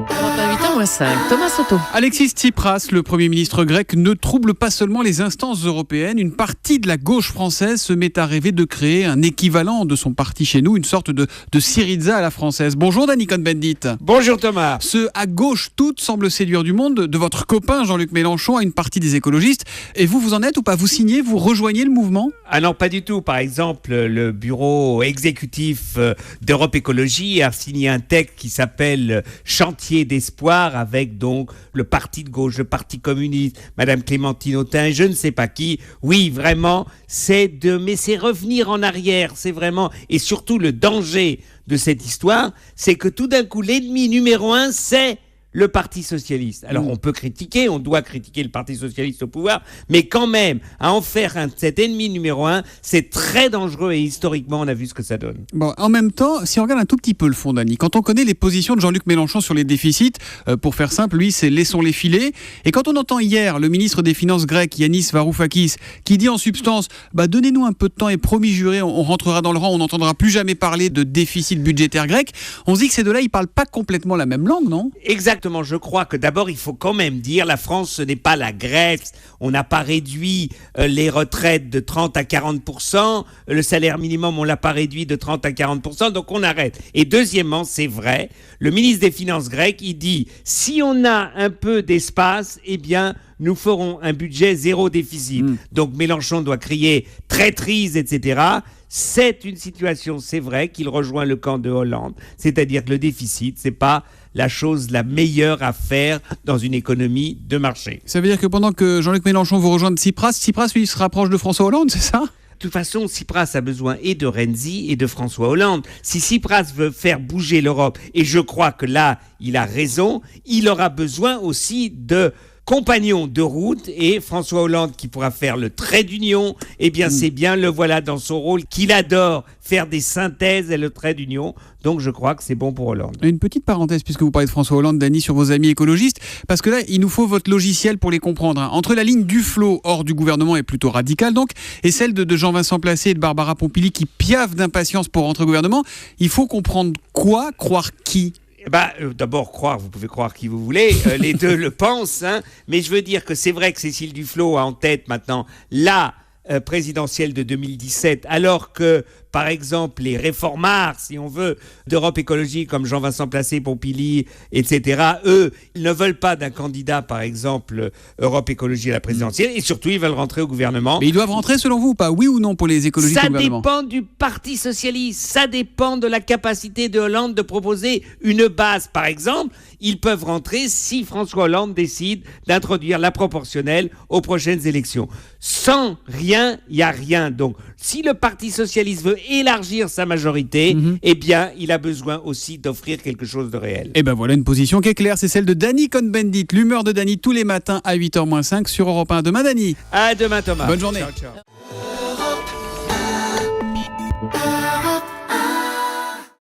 8h05, Thomas Soto. Alexis Tsipras, le Premier ministre grec, ne trouble pas seulement les instances européennes. Une partie de la gauche française se met à rêver de créer un équivalent de son parti chez nous, une sorte de Syriza à la française. Bonjour Danny Cohn-Bendit. Bonjour Thomas. Ce à gauche toute semble séduire du monde, de votre copain Jean-Luc Mélenchon à une partie des écologistes. Et vous en êtes ou pas? Vous signez, vous rejoignez le mouvement? Ah non, pas du tout. Par exemple, le bureau exécutif d'Europe Écologie a signé un texte qui s'appelle Chantier d'espoir, avec donc le parti de gauche, le parti communiste, Madame Clémentine Autain, je ne sais pas qui. Oui, vraiment, c'est revenir en arrière, c'est vraiment, et surtout le danger de cette histoire, c'est que tout d'un coup, l'ennemi numéro 1, c'est le Parti Socialiste. Alors on peut critiquer, on doit critiquer le Parti Socialiste au pouvoir, mais quand même, à en faire cet ennemi numéro 1, c'est très dangereux et historiquement, on a vu ce que ça donne. Bon, en même temps, si on regarde un tout petit peu le fond, Dany, quand on connaît les positions de Jean-Luc Mélenchon sur les déficits, pour faire simple, lui, c'est laissons-les filer. Et quand on entend hier le ministre des Finances grec, Yanis Varoufakis, qui dit en substance, donnez-nous un peu de temps et promis juré, on rentrera dans le rang, on n'entendra plus jamais parler de déficit budgétaire grec, on se dit que ces deux-là, ils parlent pas complètement la même langue, non? Exactement, je crois que d'abord il faut quand même dire la France ce n'est pas la Grèce, on n'a pas réduit les retraites de 30 à 40%, le salaire minimum on l'a pas réduit de 30 à 40%, donc on arrête. Et deuxièmement, c'est vrai, le ministre des Finances grec, il dit si on a un peu d'espace, eh bien nous ferons un budget zéro déficit. Donc Mélenchon doit crier traîtrise, etc. C'est une situation, c'est vrai, qu'il rejoint le camp de Hollande, c'est-à-dire que le déficit, c'est pas la chose la meilleure à faire dans une économie de marché. Ça veut dire que pendant que Jean-Luc Mélenchon vous rejoint de Tsipras, lui se rapproche de François Hollande, c'est ça? De toute façon, Tsipras a besoin et de Renzi et de François Hollande. Si Tsipras veut faire bouger l'Europe, et je crois que là, il a raison, il aura besoin aussi de compagnon de route, et François Hollande qui pourra faire le trait d'union, eh bien c'est bien, le voilà dans son rôle qu'il adore, faire des synthèses et le trait d'union, donc je crois que c'est bon pour Hollande. Une petite parenthèse, puisque vous parlez de François Hollande, Dany, sur vos amis écologistes, parce que là, il nous faut votre logiciel pour les comprendre. Entre la ligne Duflot, hors du gouvernement, est plutôt radicale donc, et celle de Jean-Vincent Placé et de Barbara Pompili qui piaffent d'impatience pour rentrer au gouvernement, il faut comprendre quoi, croire qui? D'abord, croire, vous pouvez croire qui vous voulez, les deux le pensent, mais je veux dire que c'est vrai que Cécile Duflot a en tête maintenant la présidentielle de 2017, alors que, par exemple, les réformards, si on veut, d'Europe Écologie, comme Jean-Vincent Placé, Pompili, etc., eux, ils ne veulent pas d'un candidat, par exemple, Europe Écologie à la présidentielle, et surtout, ils veulent rentrer au gouvernement. Mais ils doivent rentrer, selon vous, ou pas? Oui ou non pour les écologistes au gouvernement? Ça dépend du Parti Socialiste, ça dépend de la capacité de Hollande de proposer une base. Par exemple, ils peuvent rentrer si François Hollande décide d'introduire la proportionnelle aux prochaines élections. Sans rien, il n'y a rien. Donc, si le Parti Socialiste veut élargir sa majorité, eh bien, il a besoin aussi d'offrir quelque chose de réel. Et ben voilà une position qui est claire, c'est celle de Danny Cohn-Bendit, l'humeur de Dany tous les matins à 8h-5 sur Europe 1. Demain, Dany. À demain, Thomas. Bonne journée. Ciao, ciao.